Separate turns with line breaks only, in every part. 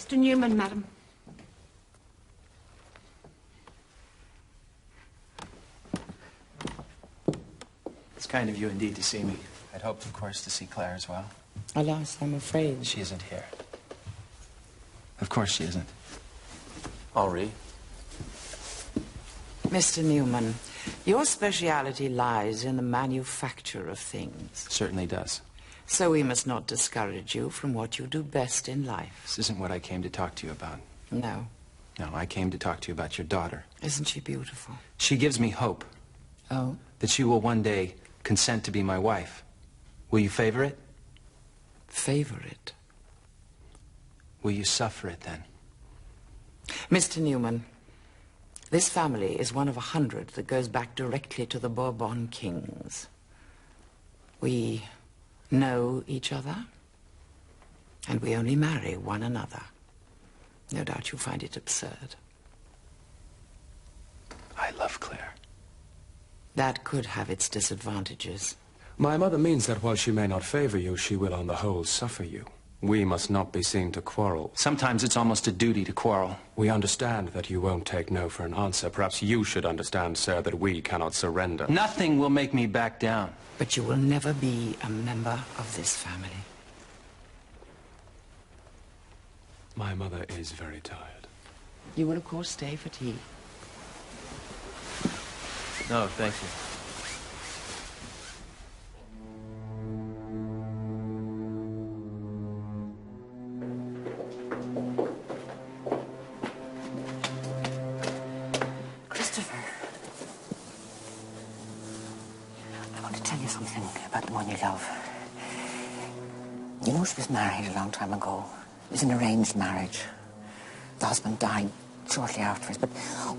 Mr. Newman, madam.
It's kind of you indeed to see me. I'd hoped, of course, to see Claire as well.
Alas, I'm afraid.
She isn't here. Of course she isn't.
Henri?
Mr. Newman, your speciality lies in the manufacture of things.
Certainly does.
So we must not discourage you from what you do best in life.
This isn't what I came to talk to you about.
No.
No, I came to talk to you about your daughter.
Isn't she beautiful?
She gives me hope.
Oh?
That she will one day consent to be my wife. Will you favor it?
Favor it?
Will you suffer it then?
Mr. Newman, this family is one of 100 that goes back directly to the Bourbon kings. We know each other, and we only marry one another. No doubt you find it absurd.
I love Claire.
That could have its disadvantages.
My mother means that while she may not favor you, she will on the whole suffer you. We must not be seen to quarrel.
Sometimes it's almost a duty to quarrel.
We understand that you won't take no for an answer. Perhaps you should understand, sir, that we cannot surrender.
Nothing will make me back down.
But you will never be a member of this family.
My mother is very tired.
You will, of course, stay for tea.
No, thank you.
Christopher, I want to tell you something about the one you love. You know she was married a long time ago. It was an arranged marriage. The husband died shortly afterwards, but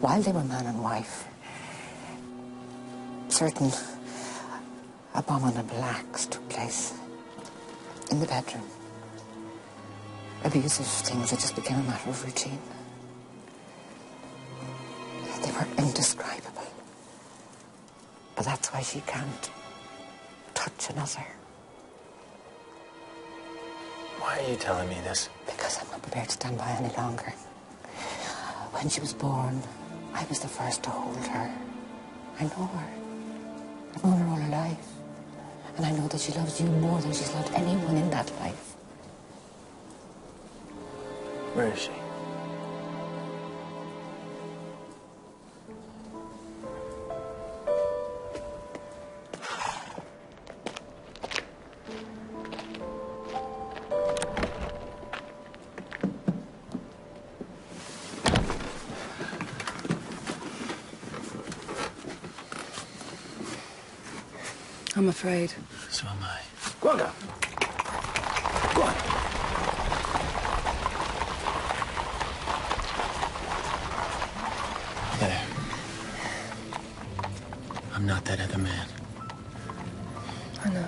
while they were man and wife, certain abominable acts took place in the bedroom. Abusive things that just became a matter of routine. They were indescribable. But that's why she can't touch another.
Why are you telling me this?
Because I'm not prepared to stand by any longer. When she was born, I was the first to hold her. I know her. I've known her all her life. And I know that she loves you more than she's loved anyone in that life.
Where is she?
I'm afraid.
So am I.
Go on now. Go on.
There. I'm not that other man.
I know.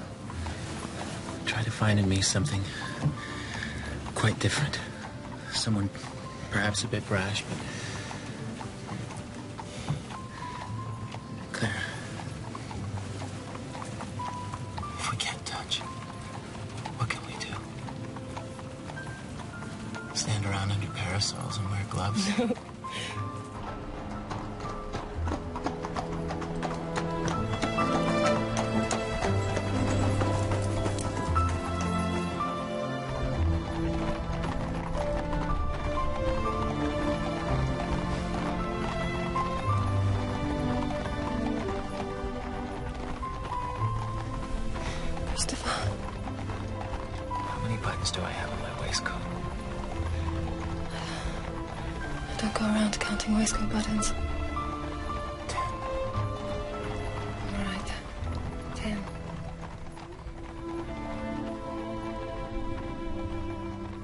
Try to find in me something quite different. Someone perhaps a bit brash, but... Claire. If we can't touch, what can we do? Stand around under parasols and wear gloves? How many buttons do I have on my waistcoat?
I don't go around counting waistcoat buttons.
10.
All right. 10.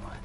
What?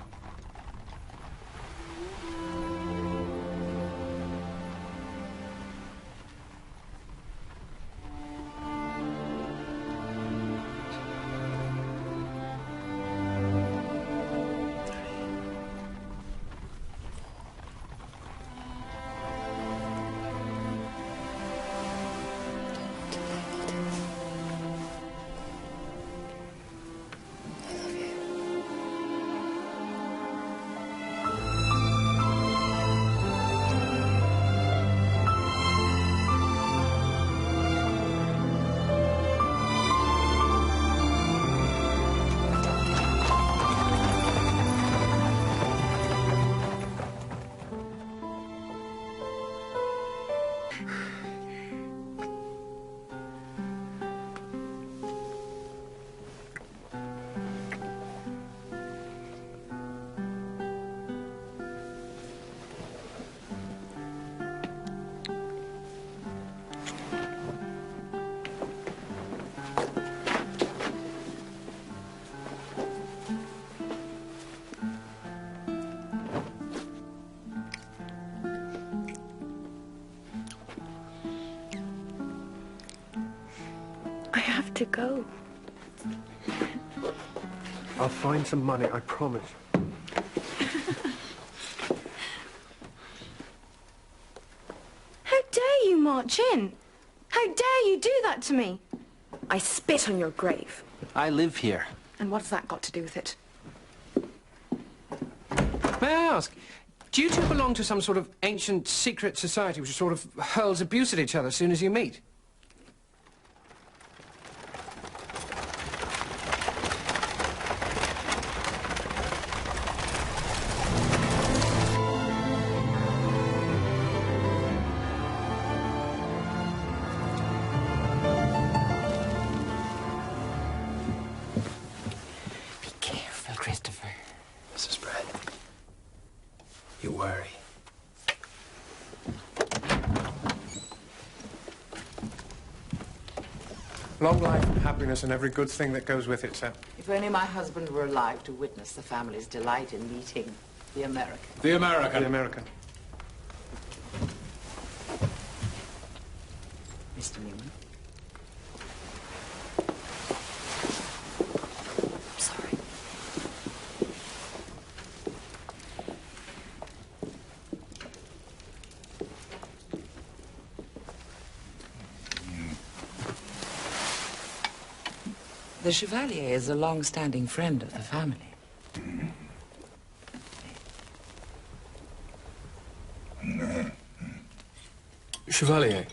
I have to go.
I'll find some money, I promise.
How dare you march in? How dare you do that to me? I spit on your grave.
I live here.
And what's that got to do with it?
May I ask, do you two belong to some sort of ancient secret society which sort of hurls abuse at each other as soon as you meet?
Be careful, Christopher.
Mrs. Brett, you worry.
Long life and happiness and every good thing that goes with it, sir.
If only my husband were alive to witness the family's delight in meeting the American.
The American.
The American.
Mr. Newman. I'm sorry. The Chevalier is a long-standing friend of the family.
Chevalier,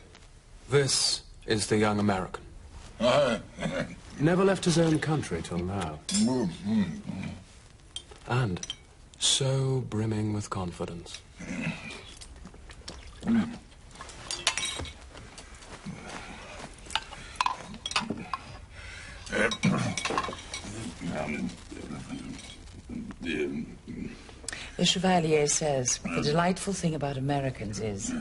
this is the young American. Never left his own country till now. And so brimming with confidence.
The Chevalier says the delightful thing about Americans is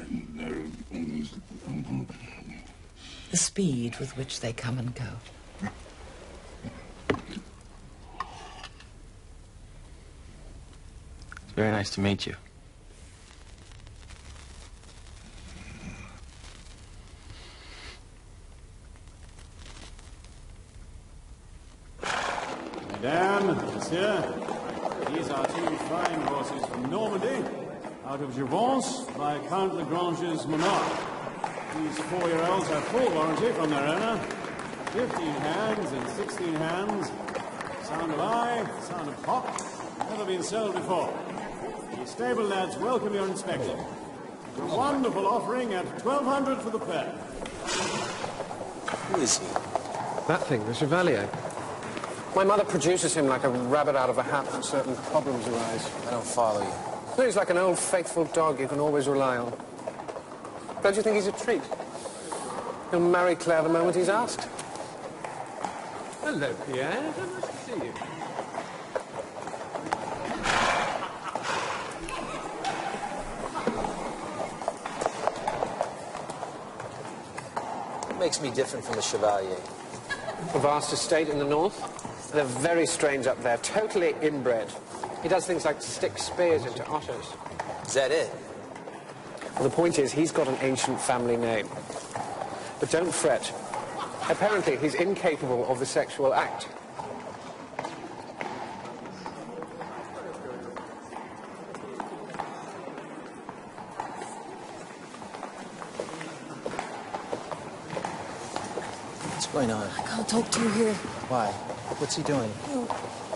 the speed with which they come and go.
It's very nice to meet you.
Mesdames, Messieurs, these are two fine horses from Normandy, out of Jouvence by Count Lagrange's Monarch. These 4-year-olds have full warranty from their owner. 15 hands and 16 hands. Sound of eye, sound of pop. Never been sold before. The stable lads welcome your inspection. A wonderful offering at $1,200 for the pair.
Who is he?
That thing, the Chevalier. My mother produces him like a rabbit out of a hat when certain problems arise.
I don't follow you.
No, he's like an old faithful dog you can always rely on. Don't you think he's a treat? He'll marry Claire the moment he's asked. Hello, Pierre. How nice to see you.
What makes me different from the Chevalier?
A vast estate in the north. They're very strange up there, totally inbred. He does things like stick spears into otters.
Is that it?
Well, the point is, he's got an ancient family name. But don't fret. Apparently, he's incapable of the sexual act.
What's going on?
I can't talk to you here.
Why? What's he doing?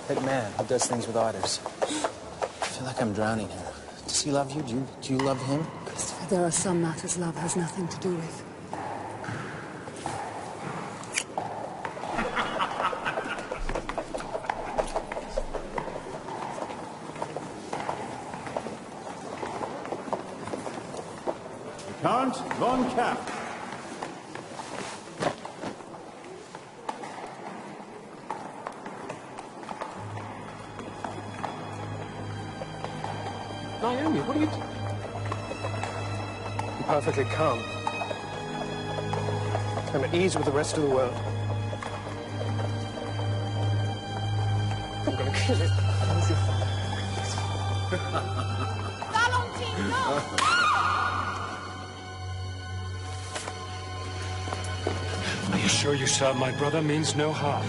That man who does things with otters. I feel like I'm drowning here. Does he love you? Do you love him?
Christopher, there are some matters love has nothing to do with.
Count von Kapp.
Naomi, what are you doing?
I'm perfectly calm. I'm at ease with the rest of the world. I'm going to kill it. Where's your father?
Valentine, no!
I assure you, sir, my brother means no harm.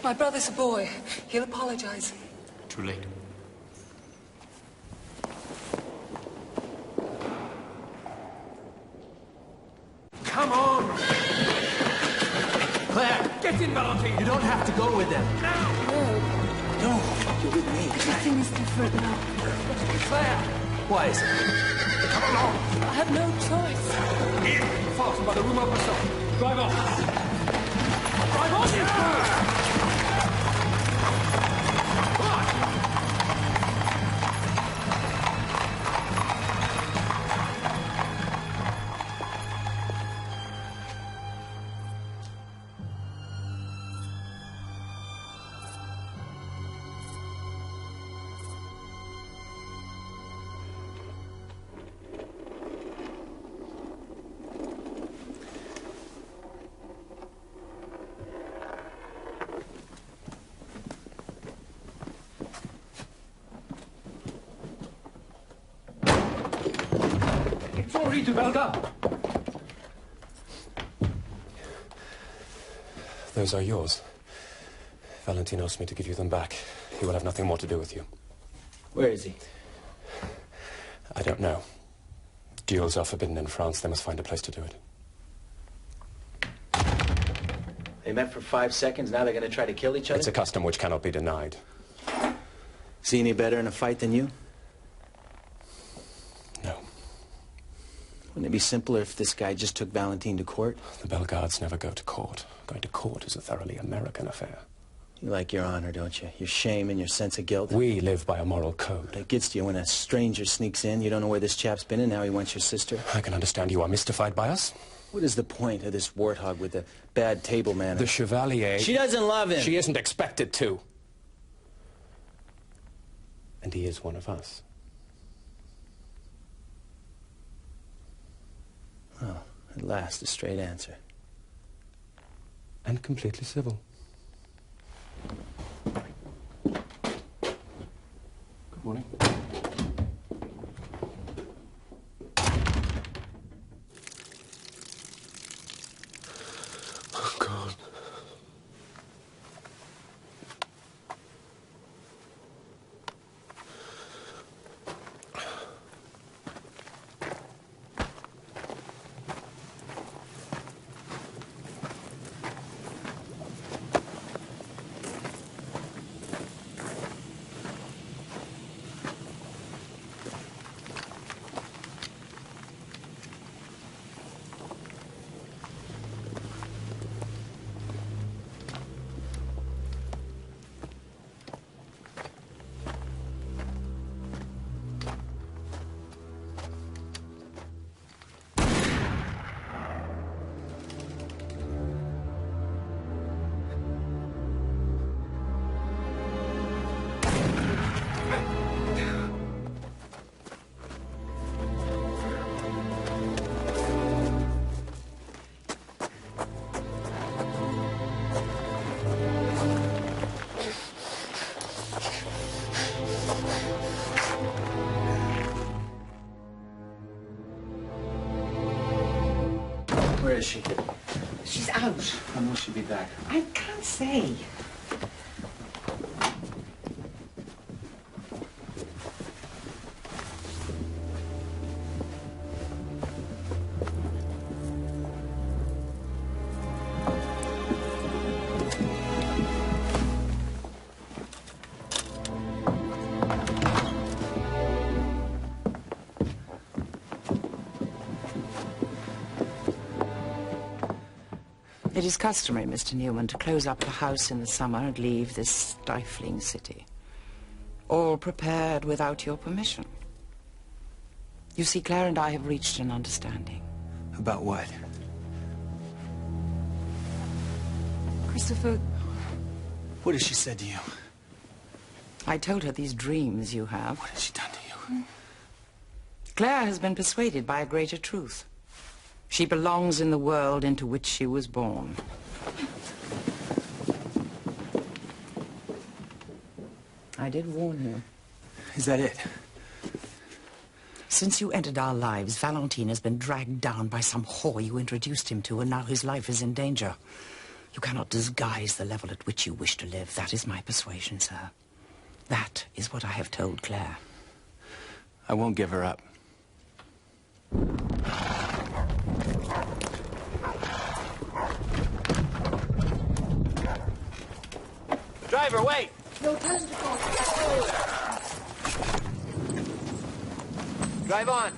My brother's a boy. He'll apologize.
Too late.
Come on! Claire!
Get in, Valentine!
You don't have to go with them.
No, you're with me.
Nothing is different now.
Claire! Why is it?
Come along!
I have no choice.
In! Fasten by the room over so. Drive off! Drive off, you fool! Come on! Sorry to Bellegarde.
Those are yours. Valentine asked me to give you them back. He will have nothing more to do with you.
Where is he?
I don't know. Duels are forbidden in France. They must find a place to do it.
They met for 5 seconds, now they're going to try to kill each other?
It's a custom which cannot be denied.
Is he any better in a fight than you?
No.
Wouldn't it be simpler if this guy just took Valentine to court?
The Bellegardes never go to court. Going to court is a thoroughly American affair.
You like your honor, don't you? Your shame and your sense of guilt?
We live by a moral code.
It gets to you when a stranger sneaks in. You don't know where this chap's been and now he wants your sister.
I can understand you are mystified by us.
What is the point of this warthog with the bad table manners?
The Chevalier...
She doesn't love him.
She isn't expected to. And he is one of us.
Oh, at last, a straight answer.
And completely civil. Good morning.
Oh, God.
Where is she?
She's out.
When will she be back?
I can't say. It is customary, Mr. Newman, to close up the house in the summer and leave this stifling city. All prepared without your permission. You see, Claire and I have reached an understanding.
About what?
Christopher,
What has she said to you?
I told her these dreams you have.
What has she done to you?
Claire has been persuaded by a greater truth. She belongs in the world into which she was born. I did warn you.
Is that it?
Since you entered our lives, Valentine has been dragged down by some whore you introduced him to, and now his life is in danger. You cannot disguise the level at which you wish to live. That is my persuasion, sir. That is what I have told Claire.
I won't give her up.
Driver, wait!
no time to go.
Drive on.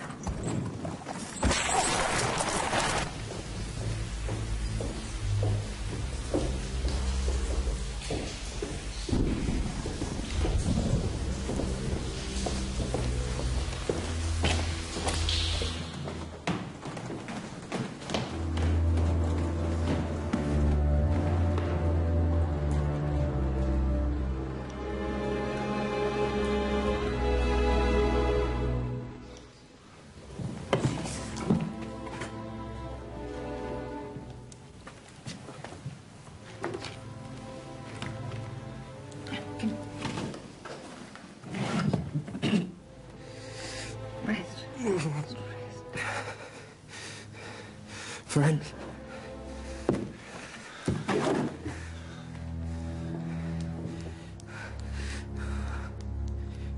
Friend.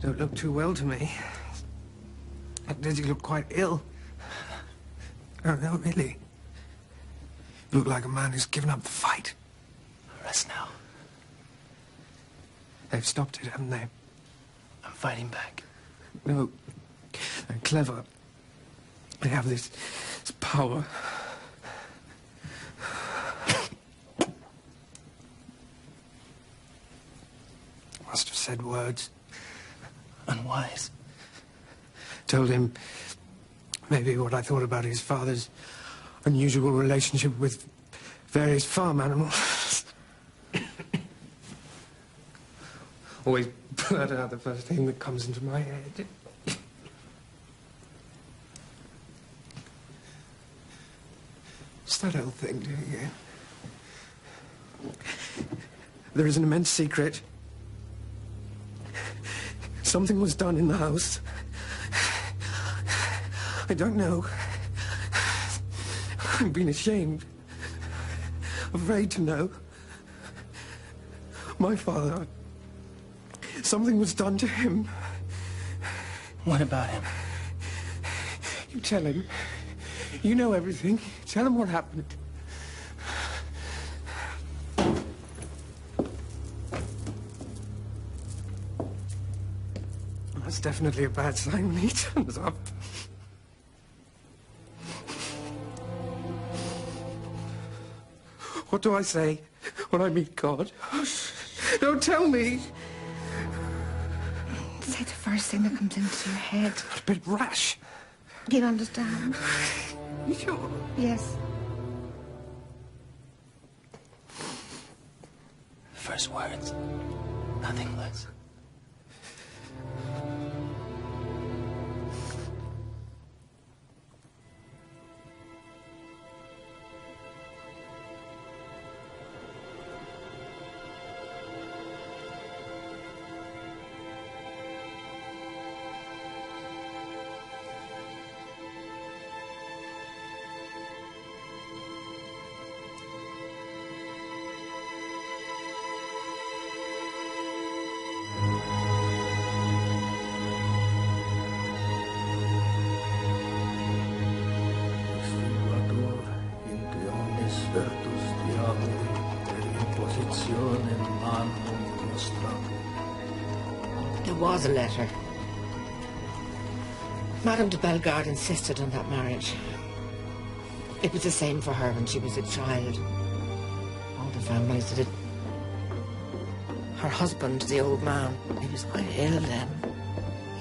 Don't look too well to me. Did you look quite ill? Oh, no, really. You look like a man who's given up the fight.
Rest now.
They've stopped it, haven't they?
I'm fighting back.
No. They're clever. They have this power. Must have said words.
Unwise.
Told him maybe what I thought about his father's unusual relationship with various farm animals. Always blurt out the first thing that comes into my head. It's that old thing doing again. There is an immense secret. Something was done in the house. I don't know. I've been ashamed. Afraid to know. My father... Something was done to him.
What about him?
You tell him. You know everything. Tell him what happened. That's definitely a bad sign when he turns up. What do I say when I meet God? Don't tell me!
Say the first thing that comes into your head.
A bit rash.
You'll understand.
You sure?
Yes.
First words. Nothing less.
There was a letter. Madame de Bellegarde insisted on that marriage. It was the same for her when she was a child. All the families did it. her husband, the old man. He was quite ill then.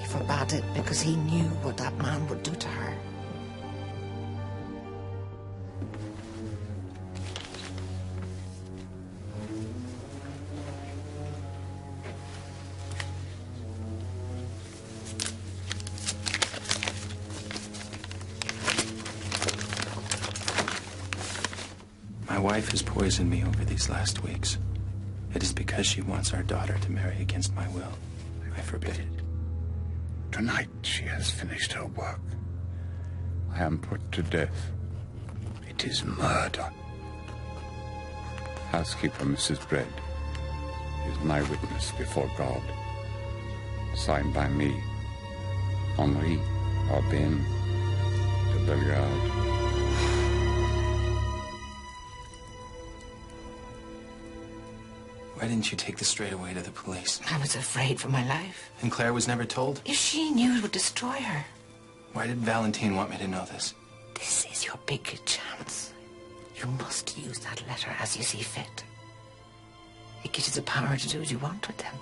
He forbade it because he knew what that man would do to her.
My wife has poisoned me over these last weeks. It is because she wants our daughter to marry against my will. I forbid it.
Tonight she has finished her work. I am put to death. It is murder. Housekeeper Mrs. Bread is my witness before God. Signed by me, Henri Aubin de Bellegarde.
Why didn't you take this straight away to the police?
I was afraid for my life.
And Claire was never told?
If she knew, it would destroy her.
Why did Valentine want me to know this?
This is your big chance. You must use that letter as you see fit. It gives you the power to do what you want with them.